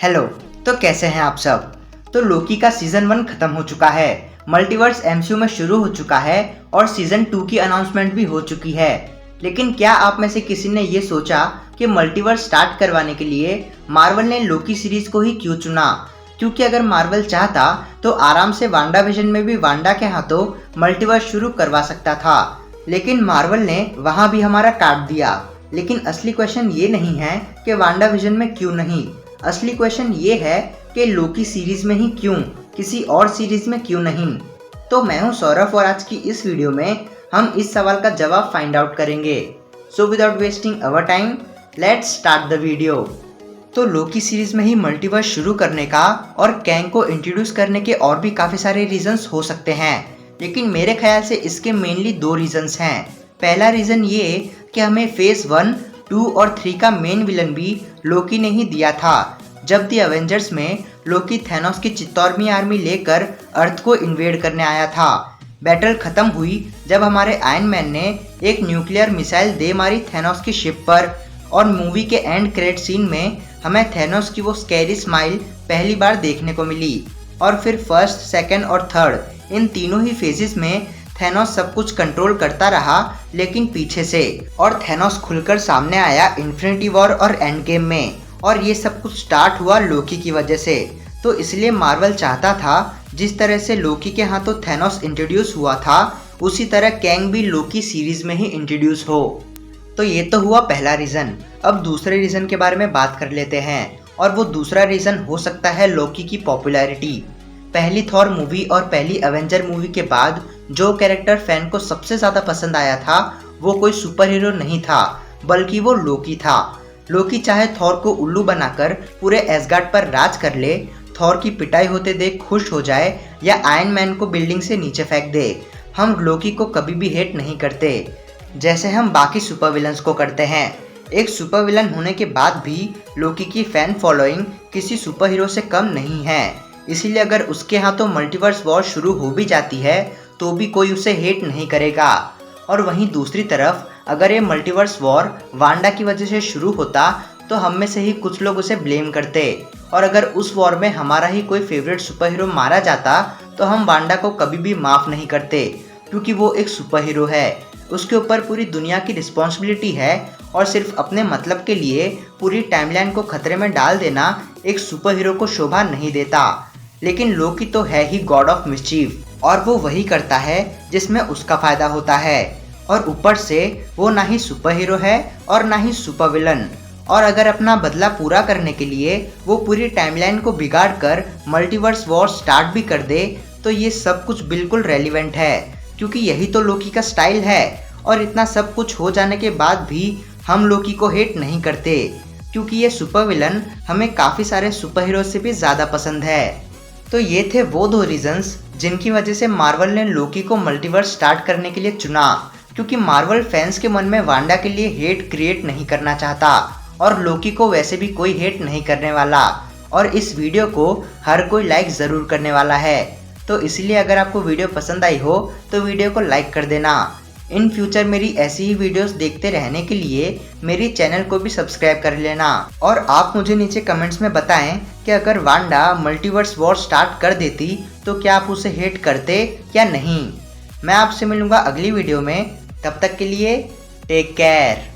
Hello. तो कैसे हैं आप सब। तो लोकी का सीजन 1 खत्म हो चुका है, मल्टीवर्स एमसीयू में शुरू हो चुका है और सीजन 2 की अनाउंसमेंट भी हो चुकी है। लेकिन क्या आप में से किसी ने ये सोचा कि मल्टीवर्स स्टार्ट करवाने के लिए मार्वल ने लोकी सीरीज को ही क्यों चुना? क्योंकि अगर मार्वल चाहता तो आराम से वांडा विजन में भी वांडा के हाथों मल्टीवर्स शुरू करवा सकता था, लेकिन मार्वल ने वहां भी हमारा काट दिया। लेकिन असली क्वेश्चन ये नहीं है कि वांडा विजन में क्यों नहीं, असली क्वेश्चन ये है कि लोकी सीरीज में ही क्यों, किसी और सीरीज में क्यों नहीं। तो मैं हूं सौरभ और आज की इस वीडियो में हम इस सवाल का जवाब फाइंड आउट करेंगे। So without wasting our time let's start the video. तो लोकी सीरीज में ही मल्टीवर्स शुरू करने का और कैंग को इंट्रोड्यूस करने के और भी काफ़ी सारे रीजंस हो सकते हैं, लेकिन मेरे ख्याल से इसके मेनली 2 रीजंस हैं। पहला रीज़न ये कि हमें फेज 1, 2 और 3 का मेन विलन भी लोकी ने ही दिया था। जब दी एवेंजर्स में लोकी थैनोस की चित्तौर्मी आर्मी लेकर अर्थ को इन्वेड करने आया था। बैटल खत्म हुई जब हमारे आयरन मैन ने एक न्यूक्लियर मिसाइल दे मारी थैनोस की शिप पर, और मूवी के एंड क्रेडिट सीन में हमें थैनोस की वो स्कैरी स्माइल पहली बार देखने को मिली। और फिर फर्स्ट, सेकंड और थर्ड इन तीनों ही फेजेस में थैनोस सब कुछ कंट्रोल करता रहा, लेकिन पीछे से, और थैनोस खुलकर सामने आया इन्फिनिटी वॉर और एंड गेम में। और ये सब कुछ स्टार्ट हुआ लोकी की वजह से। तो इसलिए मार्वल चाहता था जिस तरह से लोकी के हाथों थैनोस इंट्रोड्यूस हुआ था, उसी तरह कैंग भी लोकी सीरीज में ही इंट्रोड्यूस हो। तो ये तो हुआ पहला रीज़न। अब दूसरे रीज़न के बारे में बात कर लेते हैं, और वो दूसरा रीज़न हो सकता है लोकी की पॉपुलैरिटी। पहली थॉर मूवी और पहली एवेंजर मूवी के बाद जो कैरेक्टर फैन को सबसे ज़्यादा पसंद आया था वो कोई सुपर हीरो नहीं था, बल्कि वो लोकी था। लोकी चाहे थॉर को उल्लू बनाकर पूरे एसगार्ड पर राज कर ले, थॉर की पिटाई होते देख खुश हो जाए, या आयरन मैन को बिल्डिंग से नीचे फेंक दे, हम लोकी को कभी भी हेट नहीं करते जैसे हम बाकी सुपर विलन्स को करते हैं। एक सुपर विलन होने के बाद भी लोकी की फैन फॉलोइंग किसी सुपर हीरो से कम नहीं है। इसीलिए अगर उसके हाथों मल्टीवर्स वॉर शुरू हो भी जाती है तो भी कोई उसे हेट नहीं करेगा। और वहीं दूसरी तरफ अगर ये मल्टीवर्स वॉर वांडा की वजह से शुरू होता तो हम में से ही कुछ लोग उसे ब्लेम करते, और अगर उस वॉर में हमारा ही कोई फेवरेट सुपर हीरो मारा जाता तो हम वांडा को कभी भी माफ़ नहीं करते, क्योंकि वो एक सुपर हीरो है, उसके ऊपर पूरी दुनिया की रिस्पॉन्सिबिलिटी है, और सिर्फ अपने मतलब के लिए पूरी टाइमलाइन को खतरे में डाल देना एक सुपर हीरो को शोभा नहीं देता। लेकिन लोकी तो है ही गॉड ऑफ मिस्चीफ, और वो वही करता है जिसमें उसका फायदा होता है, और ऊपर से वो ना ही सुपर हीरो है और ना ही सुपर विलन। और अगर अपना बदला पूरा करने के लिए वो पूरी टाइमलाइन को बिगाड़ कर मल्टीवर्स वॉर स्टार्ट भी कर दे तो ये सब कुछ बिल्कुल रेलिवेंट है, क्योंकि यही तो लोकी का स्टाइल है। और इतना सब कुछ हो जाने के बाद भी हम लोकी को हेट नहीं करते, क्योंकि ये सुपर विलन हमें काफ़ी सारे सुपर हीरो से भी ज़्यादा पसंद है। तो ये थे वो 2 रीजंस जिनकी वजह से मार्वल ने लोकी को मल्टीवर्स स्टार्ट करने के लिए चुना, क्योंकि मार्वल फैंस के मन में वांडा के लिए हेट क्रिएट नहीं करना चाहता, और लोकी को वैसे भी कोई हेट नहीं करने वाला, और इस वीडियो को हर कोई लाइक ज़रूर करने वाला है। तो इसलिए अगर आपको वीडियो पसंद आई हो तो वीडियो को लाइक कर देना। इन फ्यूचर मेरी ऐसी ही वीडियोस देखते रहने के लिए मेरी चैनल को भी सब्सक्राइब कर लेना। और आप मुझे नीचे कमेंट्स में बताएं कि अगर वांडा मल्टीवर्स वॉर स्टार्ट कर देती तो क्या आप उसे हेट करते या नहीं। मैं आपसे मिलूंगा अगली वीडियो में, तब तक के लिए टेक केयर।